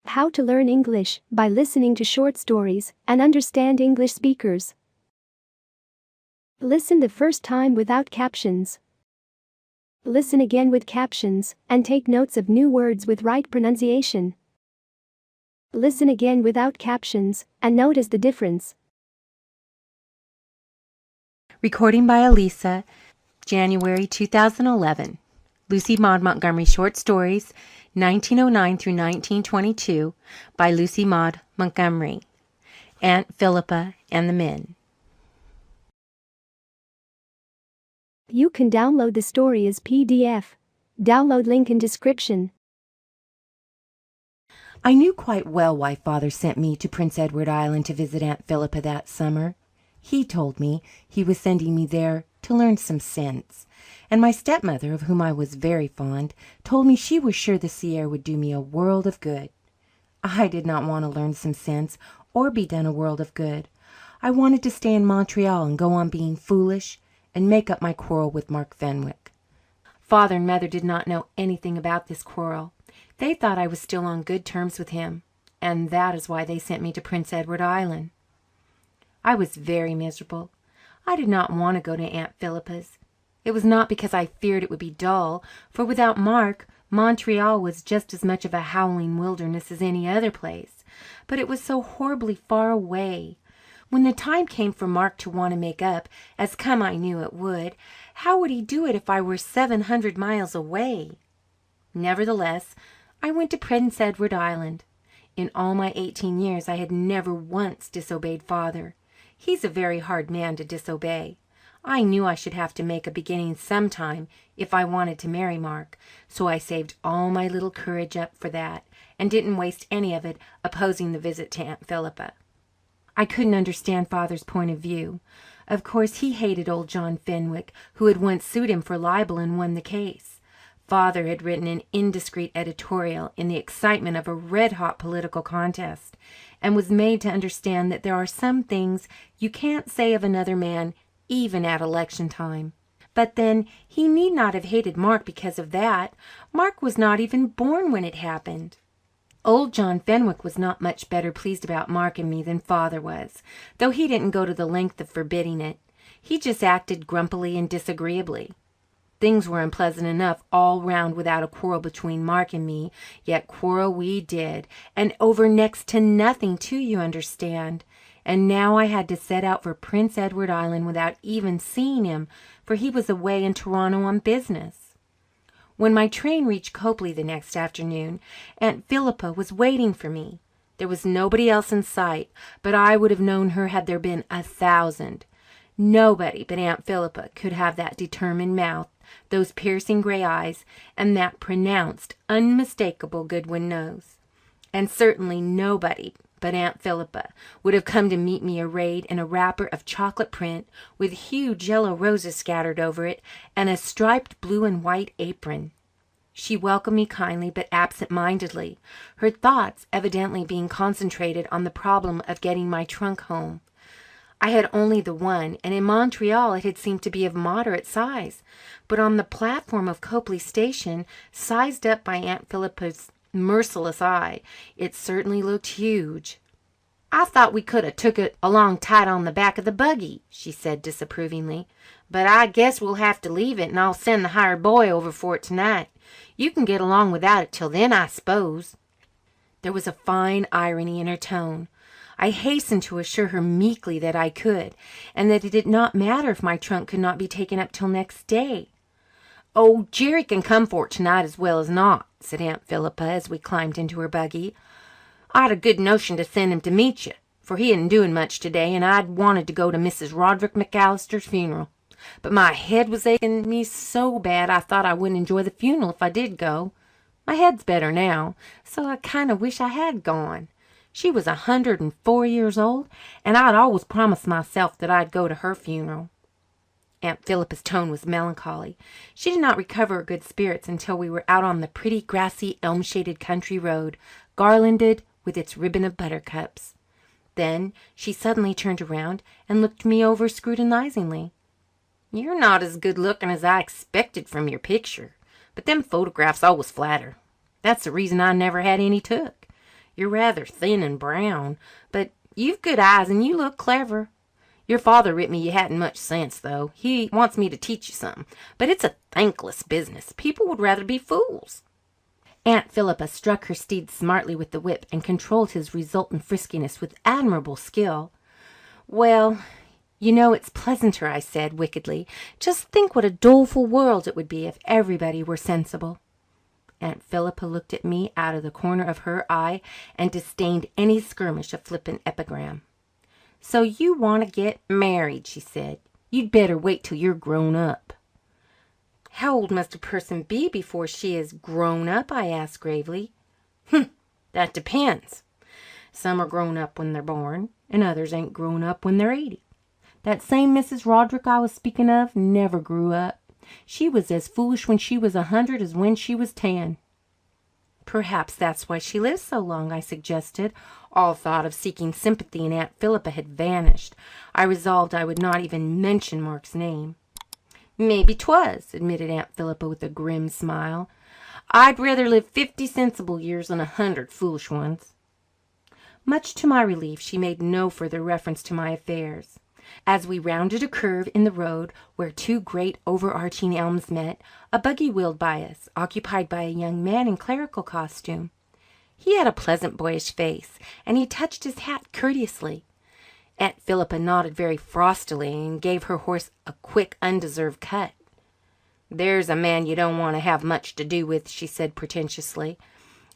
How to learn English by listening to short stories and understand English speakers. Listen the first time without captions. Listen again with captions and take notes of new words with right pronunciation. Listen again without captions and notice the difference. Recording by Elisa, January 2011. Lucy Maud Montgomery Short Stories, 1909 through 1922, by Lucy Maud Montgomery. Aunt Philippa and the Men. You can download the story as PDF. Download link in description. I knew quite well why Father sent me to Prince Edward Island to visit Aunt Philippa that summer. He told me he was sending me there to learn some sense, and my stepmother, of whom I was very fond, told me she was sure the sea air would do me a world of good. I did not want to learn some sense or be done a world of good. I wanted to stay in Montreal and go on being foolish and make up my quarrel with Mark Fenwick. Father and Mother did not know anything about this quarrel. They thought I was still on good terms with him, and that is why they sent me to Prince Edward Island. I was very miserable. I did not want to go to Aunt Philippa's. It was not because I feared it would be dull, for without Mark, Montreal was just as much of a howling wilderness as any other place, but it was so horribly far away. When the time came for Mark to want to make up, as come I knew it would, how would he do it if I were 700 miles away? Nevertheless, I went to Prince Edward Island. In all my 18 years I had never once disobeyed Father. He's a very hard man to disobey. I knew I should have to make a beginning sometime if I wanted to marry Mark, so I saved all my little courage up for that, and didn't waste any of it opposing the visit to Aunt Philippa. I couldn't understand Father's point of view. Of course he hated old John Fenwick, who had once sued him for libel and won the case. Father had written an indiscreet editorial in the excitement of a red-hot political contest, and was made to understand that there are some things you can't say of another man even at election time. But then he need not have hated Mark because of that. Mark was not even born when it happened. Old John Fenwick was not much better pleased about Mark and me than Father was, though he didn't go to the length of forbidding it. He just acted grumpily and disagreeably. Things were unpleasant enough all round without a quarrel between Mark and me, yet quarrel we did, and over next to nothing too, you understand. And now I had to set out for Prince Edward Island without even seeing him, for he was away in Toronto on business. When my train reached Copley the next afternoon, Aunt Philippa was waiting for me. There was nobody else in sight, but I would have known her had there been 1,000. Nobody but Aunt Philippa could have that determined mouth, those piercing gray eyes, and that pronounced, unmistakable Goodwin nose. And certainly nobody but Aunt Philippa would have come to meet me arrayed in a wrapper of chocolate print, with huge yellow roses scattered over it, and a striped blue and white apron. She welcomed me kindly but absent-mindedly, her thoughts evidently being concentrated on the problem of getting my trunk home. I had only the one, and in Montreal it had seemed to be of moderate size, but on the platform of Copley Station, sized up by Aunt Philippa's merciless eye, it certainly looked huge. "I thought we could have took it along tight on the back of the buggy," she said disapprovingly, "but I guess we'll have to leave it, and I'll send the hired boy over for it tonight. You can get along without it till then, I s'pose." There was a fine irony in her tone. I hastened to assure her meekly that I could, and that it did not matter if my trunk could not be taken up till next day. "Oh, Jerry can come for it tonight as well as not," said Aunt Philippa as we climbed into her buggy. "I'd a good notion to send him to meet you, for he isn't doing much today, and I'd wanted to go to Mrs. Roderick McAllister's funeral. But my head was aching me so bad I thought I wouldn't enjoy the funeral if I did go. My head's better now, so I kind of wish I had gone. She was 104 years old, and I'd always promised myself that I'd go to her funeral." Aunt Philippa's tone was melancholy. She did not recover her good spirits until we were out on the pretty, grassy, elm-shaded country road, garlanded with its ribbon of buttercups. Then she suddenly turned around and looked me over scrutinizingly. "You're not as good-looking as I expected from your picture, but them photographs always flatter. That's the reason I never had any took. You're rather thin and brown, but you've good eyes and you look clever. Your father writ me you hadn't much sense, though. He wants me to teach you some, but it's a thankless business. People would rather be fools." Aunt Philippa struck her steed smartly with the whip and controlled his resultant friskiness with admirable skill. "Well, you know it's pleasanter," I said wickedly. "Just think what a doleful world it would be if everybody were sensible." Aunt Philippa looked at me out of the corner of her eye and disdained any skirmish of flippant epigram. "So you want to get married," she said. "You'd better wait till you're grown up." "How old must a person be before she is grown up?" I asked gravely. "That depends. Some are grown up when they're born, and others ain't grown up when they're 80. That same Mrs. Roderick I was speaking of never grew up. She was as foolish when she was 100 as when she was 10. "Perhaps that's why she lives so long," I suggested. All thought of seeking sympathy in Aunt Philippa had vanished. I resolved I would not even mention Mark's name. "Maybe 'twas," admitted Aunt Philippa with a grim smile. "I'd rather live 50 sensible years than 100 foolish ones." Much to my relief, she made no further reference to my affairs. As we rounded a curve in the road where two great overarching elms met, a buggy wheeled by us, occupied by a young man in clerical costume. He had a pleasant boyish face, and he touched his hat courteously. Aunt Philippa nodded very frostily and gave her horse a quick, undeserved cut. "There's a man you don't want to have much to do with," she said pretentiously.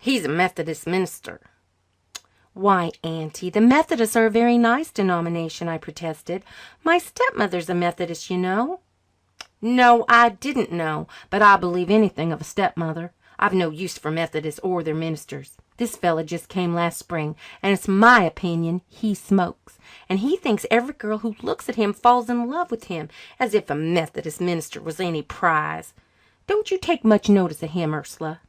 "He's a Methodist minister." "Why, Auntie, the Methodists are a very nice denomination," I protested. "My stepmother's a Methodist, you know." "No, I didn't know, but I believe anything of a stepmother. I've no use for Methodists or their ministers. This fella just came last spring, and it's my opinion he smokes. And he thinks every girl who looks at him falls in love with him, as if a Methodist minister was any prize. Don't you take much notice of him, Ursula."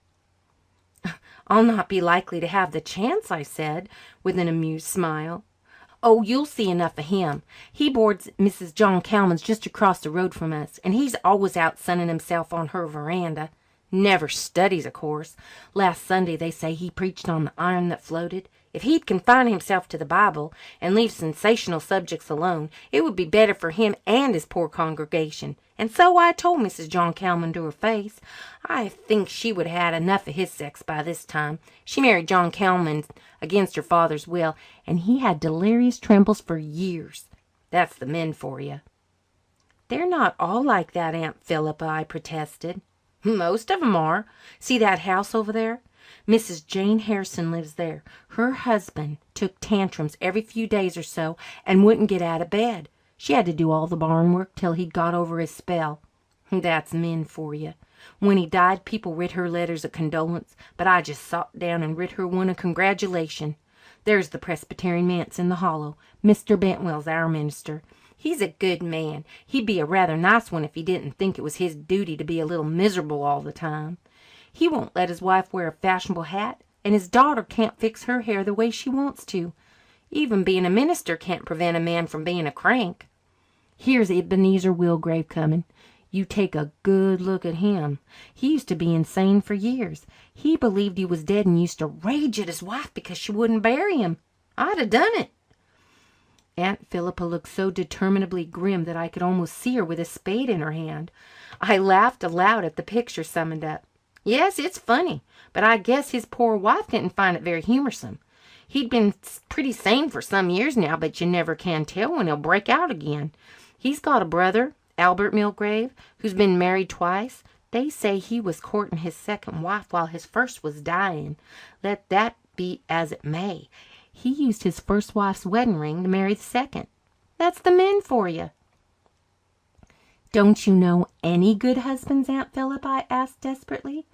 "I'll not be likely to have the chance," I said, with an amused smile. "Oh, you'll see enough of him. He boards Mrs. John Calman's just across the road from us, and he's always out sunning himself on her veranda. Never studies, of course. Last Sunday they say he preached on the iron that floated. If he'd confine himself to the Bible and leave sensational subjects alone, it would be better for him and his poor congregation. And so I told Mrs. John Calman to her face. I think she would have had enough of his sex by this time. She married John Calman against her father's will, and he had delirious trembles for years. That's the men for you." "They're not all like that, Aunt Philippa," I protested. "Most of 'em are. See that house over there? Mrs. Jane Harrison lives there. Her husband took tantrums every few days or so and wouldn't get out of bed. She had to do all the barn work till he'd got over his spell. That's men for you. When he died, people writ her letters of condolence, but I just sot down and writ her one of congratulation. There's the Presbyterian manse in the hollow. Mr. Bentwell's our minister. He's a good man. He'd be a rather nice one if he didn't think it was his duty to be a little miserable all the time. He won't let his wife wear a fashionable hat, and his daughter can't fix her hair the way she wants to. Even being a minister can't prevent a man from being a crank. Here's Ebenezer Wilgrave coming. You take a good look at him. He used to be insane for years. He believed he was dead and used to rage at his wife because she wouldn't bury him. I'd have done it." Aunt Philippa looked so determinedly grim that I could almost see her with a spade in her hand. I laughed aloud at the picture summoned up. "Yes, it's funny, but I guess his poor wife didn't find it very humorsome. He'd been pretty sane for some years now, but you never can tell when he'll break out again. He's got a brother, Albert Milgrave, who's been married twice. They say he was courting his second wife while his first was dying. Let that be as it may. He used his first wife's wedding ring to marry the second. That's the men for you." "Don't you know any good husbands, Aunt Philippa?" I asked desperately.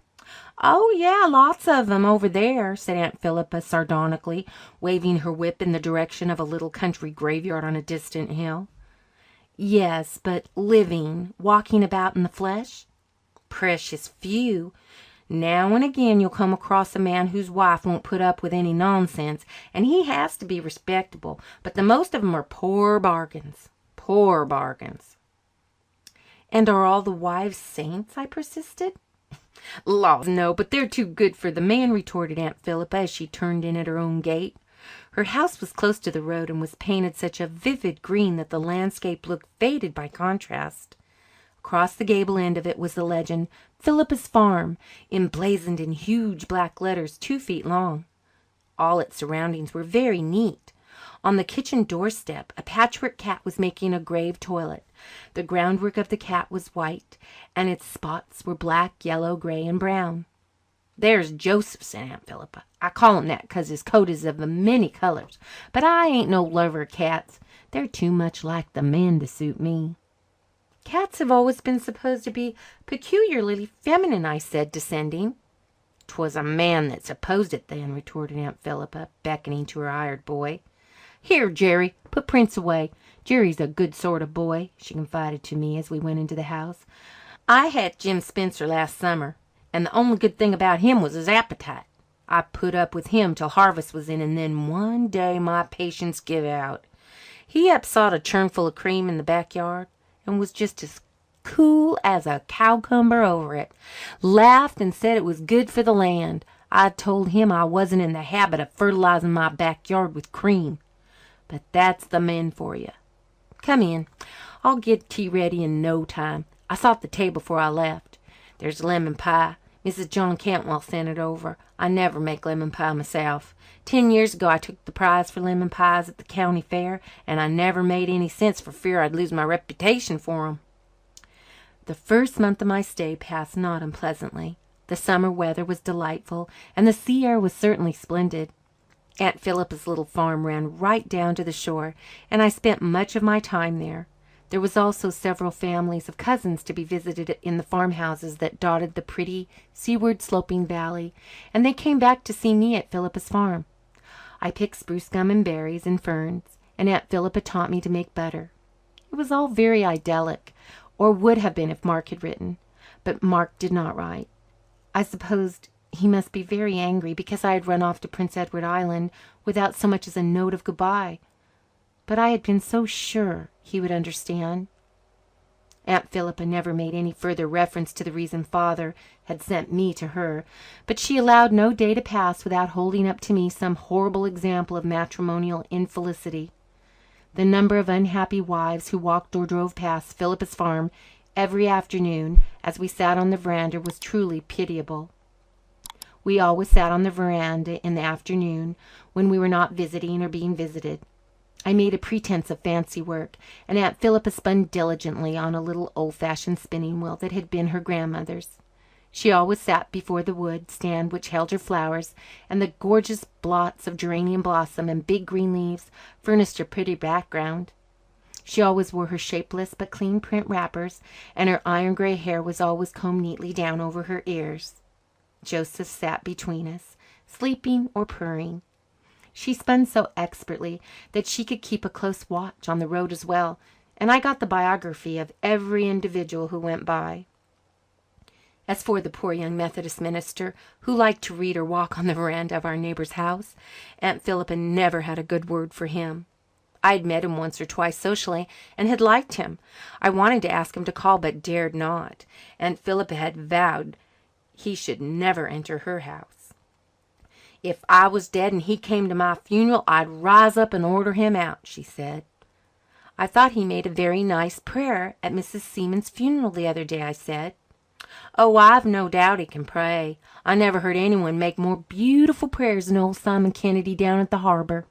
"Oh, yeah, lots of 'em over there," said Aunt Philippa sardonically, waving her whip in the direction of a little country graveyard on a distant hill. "Yes, but living, walking about in the flesh? Precious few. Now and again you'll come across a man whose wife won't put up with any nonsense, and he has to be respectable, but the most of 'em are poor bargains. Poor bargains." "And are all the wives saints?" I persisted. "Laws, no, but they're too good for the man," retorted Aunt Philippa as she turned in at her own gate. Her house was close to the road and was painted such a vivid green that the landscape looked faded by contrast. Across the gable end of it was the legend, "Philippa's Farm," emblazoned in huge black letters 2 feet long. All its surroundings were very neat. On the kitchen doorstep a patchwork cat was making a grave toilet. The groundwork of the cat was white, and its spots were black, yellow, gray, and brown. "There's Joseph," said Aunt Philippa. "I call him that 'cause his coat is of many colours, but I ain't no lover of cats. They're too much like the men to suit me." "Cats have always been supposed to be peculiarly feminine," I said, descending. "'Twas a man that supposed it then," retorted Aunt Philippa, beckoning to her hired boy. "Here, Jerry, put Prince away. Jerry's a good sort of boy," she confided to me as we went into the house. "I had Jim Spencer last summer, and the only good thing about him was his appetite. I put up with him till harvest was in, and then one day my patience give out. He upsot a churnful of cream in the backyard and was just as cool as a cowcumber over it. Laughed and said it was good for the land. I told him I wasn't in the habit of fertilizing my backyard with cream. But that's the men for you. Come in. I'll get tea ready in no time. I sought the table before I left. There's lemon pie. Mrs. John Cantwell sent it over. I never make lemon pie myself. 10 years ago I took the prize for lemon pies at the county fair, and I never made any since for fear I'd lose my reputation for 'em. The first month of my stay passed not unpleasantly. The summer weather was delightful, and the sea air was certainly splendid. Aunt Philippa's little farm ran right down to the shore, and I spent much of my time there. There was also several families of cousins to be visited in the farmhouses that dotted the pretty, seaward-sloping valley, and they came back to see me at Philippa's farm. I picked spruce gum and berries and ferns, and Aunt Philippa taught me to make butter. It was all very idyllic, or would have been if Mark had written, but Mark did not write. I supposed he must be very angry because I had run off to Prince Edward Island without so much as a note of goodbye. But I had been so sure he would understand. Aunt Philippa never made any further reference to the reason Father had sent me to her, but she allowed no day to pass without holding up to me some horrible example of matrimonial infelicity. The number of unhappy wives who walked or drove past Philippa's farm every afternoon as we sat on the veranda was truly pitiable. We always sat on the veranda in the afternoon when we were not visiting or being visited. I made a pretense of fancy work, and Aunt Philippa spun diligently on a little old-fashioned spinning wheel that had been her grandmother's. She always sat before the wood stand which held her flowers, and the gorgeous blots of geranium blossom and big green leaves furnished a pretty background. She always wore her shapeless but clean print wrappers, and her iron-gray hair was always combed neatly down over her ears. Joseph sat between us, sleeping or purring. She spun so expertly that she could keep a close watch on the road as well, and I got the biography of every individual who went by. As for the poor young Methodist minister, who liked to read or walk on the veranda of our neighbor's house, Aunt Philippa never had a good word for him. I had met him once or twice socially and had liked him. I wanted to ask him to call but dared not. Aunt Philippa had vowed he should never enter her house. "If I was dead and he came to my funeral, I'd rise up and order him out," she said. "I thought he made a very nice prayer at Mrs. Seaman's funeral the other day," I said. "Oh, I've no doubt he can pray. I never heard anyone make more beautiful prayers than old Simon Kennedy down at the harbor.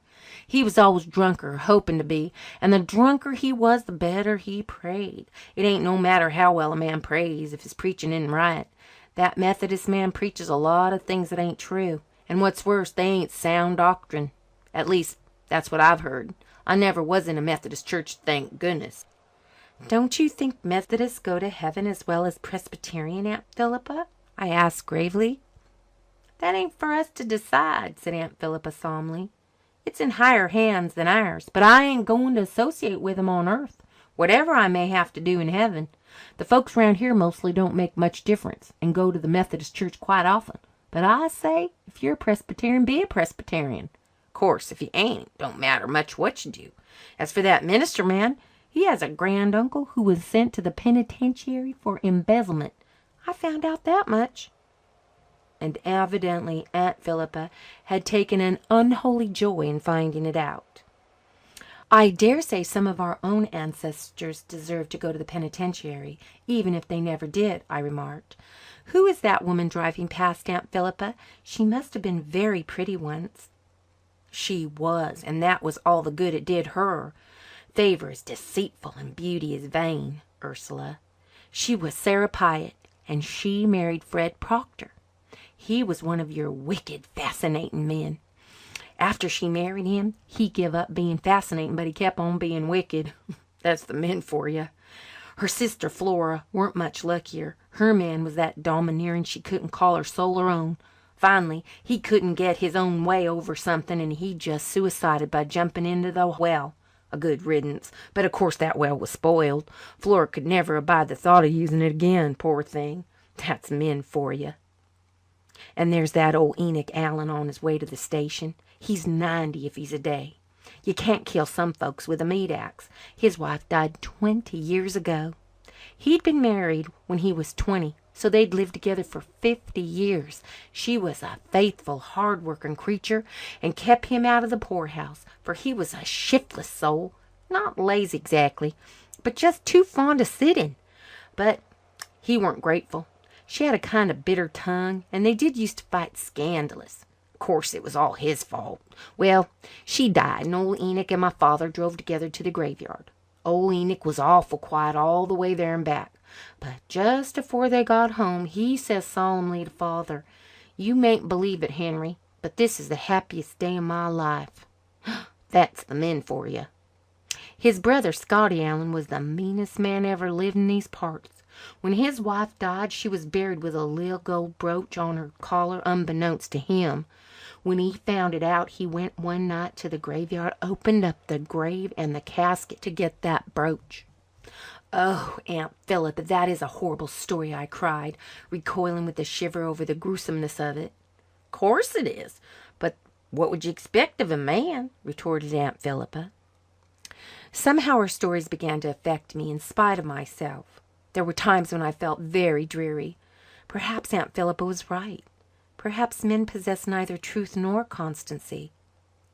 He was always drunk or hoping to be, and the drunker he was, the better he prayed. It ain't no matter how well a man prays if his preaching isn't right. That Methodist man preaches a lot of things that ain't true, and what's worse, they ain't sound doctrine. At least, that's what I've heard. I never was in a Methodist church, thank goodness." "Don't you think Methodists go to heaven as well as Presbyterian, Aunt Philippa?" I asked gravely. "That ain't for us to decide," said Aunt Philippa solemnly. "It's in higher hands than ours, but I ain't going to associate with 'em on earth, whatever I may have to do in heaven. The folks round here mostly don't make much difference and go to the Methodist church quite often. But I say, if you're a Presbyterian, be a Presbyterian. Of course, if you ain't, it don't matter much what you do. As for that minister man, he has a granduncle who was sent to the penitentiary for embezzlement. I found out that much. and evidently Aunt Philippa had taken an unholy joy in finding it out. "I dare say some of our own ancestors deserve to go to the penitentiary, even if they never did," I remarked. "Who is that woman driving past Aunt Philippa? She must have been very pretty once." "She was, and that was all the good it did her. Favor is deceitful and beauty is vain, Ursula. She was Sarah Pyatt, and she married Fred Proctor. He was one of your wicked, fascinating men. After she married him, he give up being fascinating, but he kept on being wicked. That's the men for you. Her sister Flora weren't much luckier. Her man was that domineering she couldn't call her soul her own. Finally, he couldn't get his own way over something, and he just suicided by jumping into the well. A good riddance, but of course that well was spoiled. Flora could never abide the thought of using it again, poor thing. That's men for you. And there's that old Enoch Allen on his way to the station. He's 90 if he's a day. You can't kill some folks with a meat axe. His wife died 20 years ago. He'd been married when he was 20, so they'd lived together for 50 years. She was a faithful, hard-working creature and kept him out of the poorhouse, for he was a shiftless soul, not lazy exactly, but just too fond of sitting. But he weren't grateful. She had a kind of bitter tongue, and they did used to fight scandalous. Of course, it was all his fault. Well, she died, and old Enoch and my father drove together to the graveyard. Old Enoch was awful quiet all the way there and back. But just afore they got home, he says solemnly to Father, "You mayn't believe it, Henry, but this is the happiest day of my life." That's the men for you. His brother, Scotty Allen, was the meanest man ever lived in these parts. When his wife died, she was buried with a little gold brooch on her collar, unbeknownst to him. When he found it out, he went one night to the graveyard, opened up the grave and the casket to get that brooch. "Oh, Aunt Philippa, that is a horrible story," I cried, recoiling with a shiver over the gruesomeness of it. "Course it is, but what would you expect of a man?" retorted Aunt Philippa. Somehow her stories began to affect me in spite of myself. There were times when I felt very dreary. Perhaps Aunt Philippa was right. Perhaps men possess neither truth nor constancy.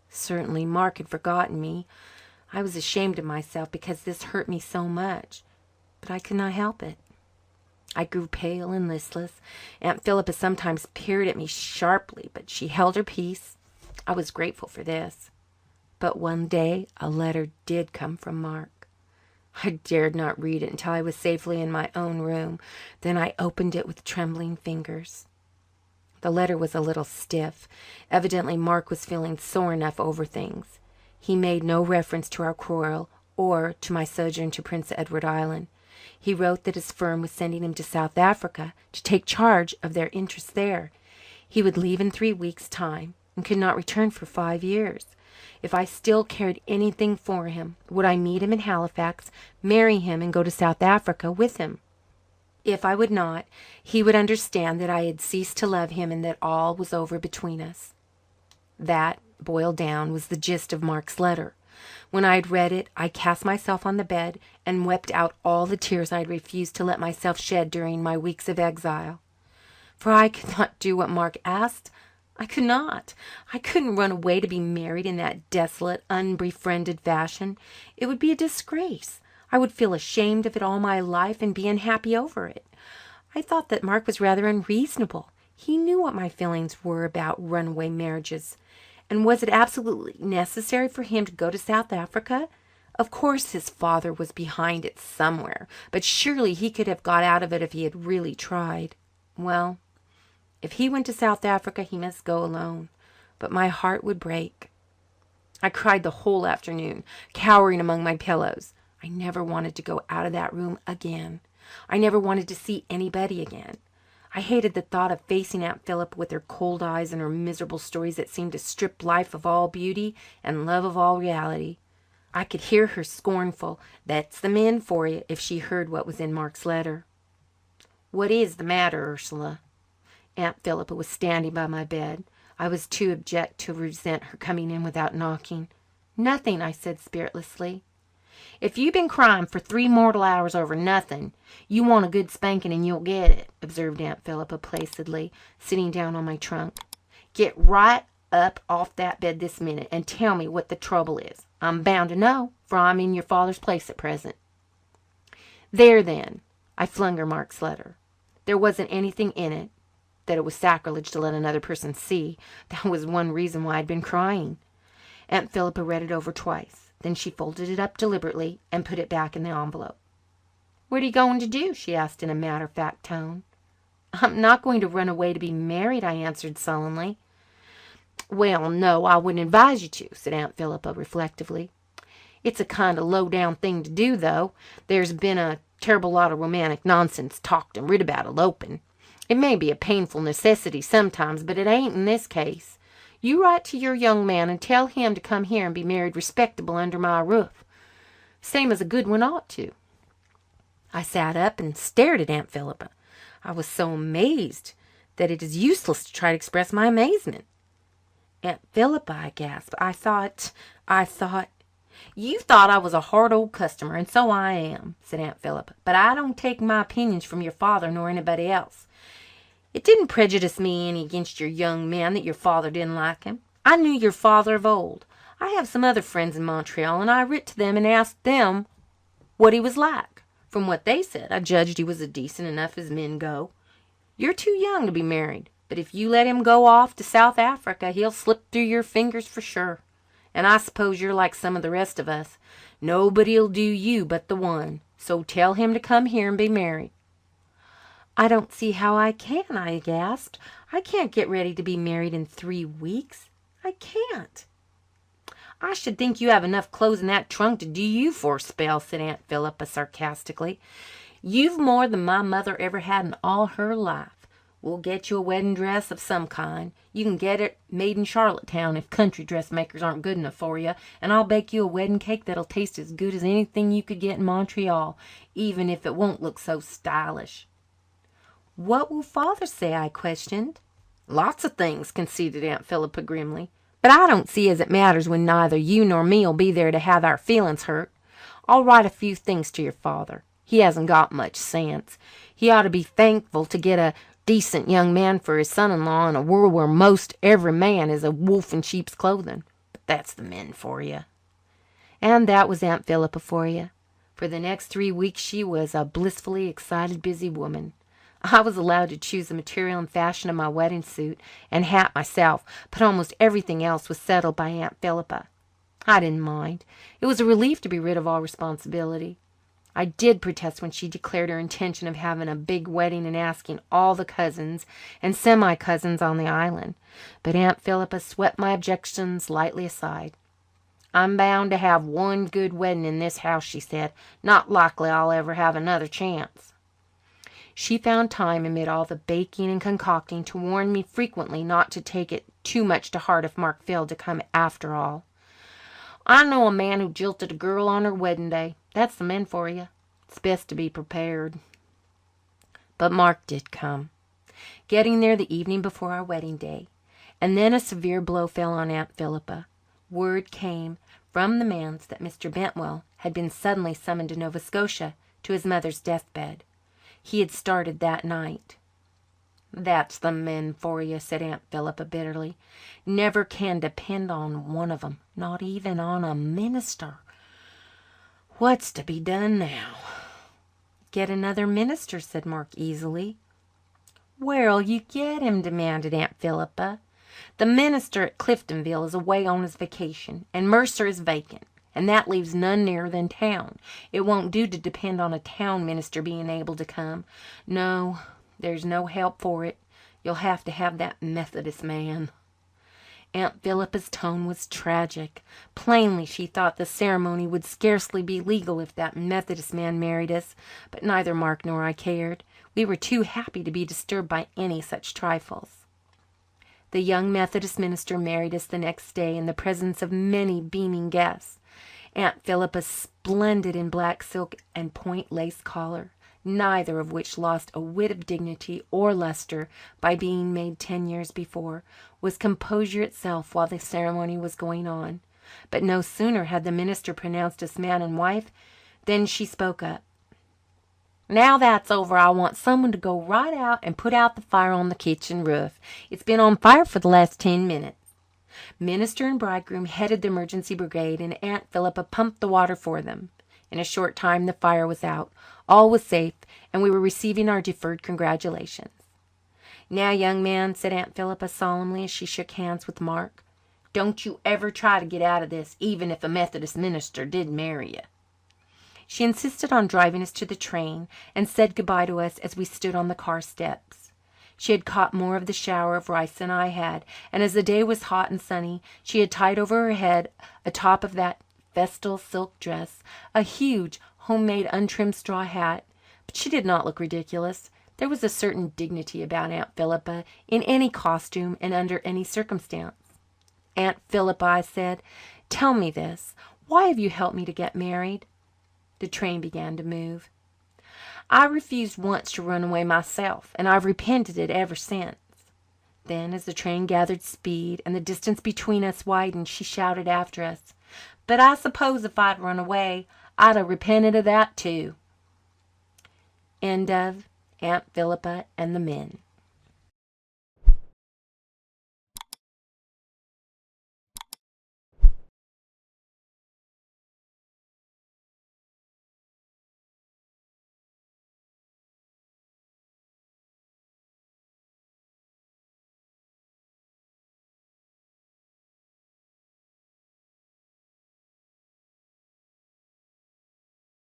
Certainly Mark had forgotten me. I was ashamed of myself because this hurt me so much, but I could not help it. I grew pale and listless. Aunt Philippa sometimes peered at me sharply, but she held her peace. I was grateful for this. But one day a letter did come from Mark. I dared not read it until I was safely in my own room. Then I opened it with trembling fingers. The letter was a little stiff. Evidently Mark was feeling sore enough over things. He made no reference to our quarrel or to my sojourn to Prince Edward Island. He wrote that his firm was sending him to South Africa to take charge of their interests there. He would leave in 3 weeks' time and could not return for 5 years. If I still cared anything for him, would I meet him in Halifax, marry him, and go to South Africa with him? If I would not, he would understand that I had ceased to love him and that all was over between us. That, boiled down, was the gist of Mark's letter. When I had read it, I cast myself on the bed and wept out all the tears I had refused to let myself shed during my weeks of exile. For I could not do what Mark asked. I could not. I couldn't run away to be married in that desolate, unbefriended fashion. It would be a disgrace. I would feel ashamed of it all my life and be unhappy over it. I thought that Mark was rather unreasonable. He knew what my feelings were about runaway marriages. And was it absolutely necessary for him to go to South Africa? Of course his father was behind it somewhere, but surely he could have got out of it if he had really tried. Well, if he went to South Africa, he must go alone. But my heart would break. I cried the whole afternoon, cowering among my pillows. I never wanted to go out of that room again. I never wanted to see anybody again. I hated the thought of facing Aunt Philippa with her cold eyes and her miserable stories that seemed to strip life of all beauty and love of all reality. I could hear her scornful, "That's the men for you," if she heard what was in Mark's letter. "What is the matter, Ursula?" Aunt Philippa was standing by my bed. I was too abject to resent her coming in without knocking. "Nothing," I said spiritlessly. "If you've been crying for 3 mortal hours over nothing, you want a good spanking and you'll get it," observed Aunt Philippa placidly, sitting down on my trunk. "Get right up off that bed this minute and tell me what the trouble is. I'm bound to know, for I'm in your father's place at present." "There, then." I flung her Mark's letter. There wasn't anything in it that it was sacrilege to let another person see. That was one reason why I'd been crying. Aunt Philippa read it over twice. Then she folded it up deliberately and put it back in the envelope. "What are you going to do?" she asked in a matter-of-fact tone. "I'm not going to run away to be married," I answered sullenly. "Well, no, I wouldn't advise you to," said Aunt Philippa reflectively. "It's a kind of low-down thing to do, though. There's been a terrible lot of romantic nonsense talked and writ about eloping. It may be a painful necessity sometimes, but it ain't in this case. You write to your young man and tell him to come here and be married respectable under my roof, same as a good one ought to." I sat up and stared at Aunt Philippa. I was so amazed that it is useless to try to express my amazement. "Aunt Philippa," I gasped, I thought... "You thought I was a hard old customer, and so I am," said Aunt Philippa. "But I don't take my opinions from your father nor anybody else. It didn't prejudice me any against your young man that your father didn't like him. I knew your father of old. I have some other friends in Montreal, and I writ to them and asked them what he was like. From what they said, I judged he was decent enough as men go. You're too young to be married, but if you let him go off to South Africa, he'll slip through your fingers for sure. And I suppose you're like some of the rest of us. Nobody'll do you but the one. So tell him to come here and be married." "I don't see how I can," I gasped. "I can't get ready to be married in 3 weeks. I can't." "I should think you have enough clothes in that trunk to do you for a spell," said Aunt Philippa sarcastically. "You've more than my mother ever had in all her life. We'll get you a wedding dress of some kind. You can get it made in Charlottetown if country dressmakers aren't good enough for you. And I'll bake you a wedding cake that'll taste as good as anything you could get in Montreal, even if it won't look so stylish." "What will Father say?" I questioned. "Lots of things," conceded Aunt Philippa grimly. "But I don't see as it matters when neither you nor me'll be there to have our feelings hurt. I'll write a few things to your father. He hasn't got much sense. He ought to be thankful to get a decent young man for his son-in-law in a world where most every man is a wolf in sheep's clothing. But that's the men for you." And that was Aunt Philippa for you. For the next 3 weeks she was a blissfully excited, busy woman. I was allowed to choose the material and fashion of my wedding suit and hat myself, but almost everything else was settled by Aunt Philippa. I didn't mind. It was a relief to be rid of all responsibility. I did protest when she declared her intention of having a big wedding and asking all the cousins and semi-cousins on the island, but Aunt Philippa swept my objections lightly aside. "I'm bound to have one good wedding in this house," she said. "Not likely I'll ever have another chance." She found time amid all the baking and concocting to warn me frequently not to take it too much to heart if Mark failed to come after all. "I know a man who jilted a girl on her wedding day. That's the men for you. It's best to be prepared." But Mark did come, getting there the evening before our wedding day. And then a severe blow fell on Aunt Philippa. Word came from the manse that Mr. Bentwell had been suddenly summoned to Nova Scotia to his mother's deathbed. He had started that night. "That's the men for you," said Aunt Philippa bitterly. "Never can depend on one of 'em, not even on a minister. What's to be done now?" "Get another minister," said Mark easily. "Where'll you get him?" demanded Aunt Philippa. "The minister at Cliftonville is away on his vacation, and Mercer is vacant, and that leaves none nearer than town. It won't do to depend on a town minister being able to come. No, there's no help for it. You'll have to have that Methodist man." Aunt Philippa's tone was tragic. Plainly she thought the ceremony would scarcely be legal if that Methodist man married us, but neither Mark nor I cared. We were too happy to be disturbed by any such trifles. The young Methodist minister married us the next day in the presence of many beaming guests. Aunt Philippa splendid in black silk and point lace collar, neither of which lost a whit of dignity or luster by being made 10 years before, was composure itself while the ceremony was going on. But no sooner had the minister pronounced us man and wife than she spoke up. "Now that's over, I want someone to go right out and put out the fire on the kitchen roof. It's been on fire for the last 10 minutes. Minister and bridegroom headed the emergency brigade, and Aunt Philippa pumped the water for them. In a short time the fire was out, all was safe, and we were receiving our deferred congratulations. "Now, young man," said Aunt Philippa solemnly as she shook hands with Mark, "don't you ever try to get out of this, even if a Methodist minister did marry you." She insisted on driving us to the train and said goodbye to us as we stood on the car steps. She had caught more of the shower of rice than I had, and as the day was hot and sunny, she had tied over her head, atop of that festal silk dress, a huge, homemade, untrimmed straw hat. But she did not look ridiculous. There was a certain dignity about Aunt Philippa in any costume and under any circumstance. "Aunt Philippa," I said, "tell me this. Why have you helped me to get married?" The train began to move. "I refused once to run away myself, and I've repented it ever since." Then, as the train gathered speed and the distance between us widened, she shouted after us, "But I suppose if I'd run away, I'd have repented of that too." End of Aunt Philippa and the Men.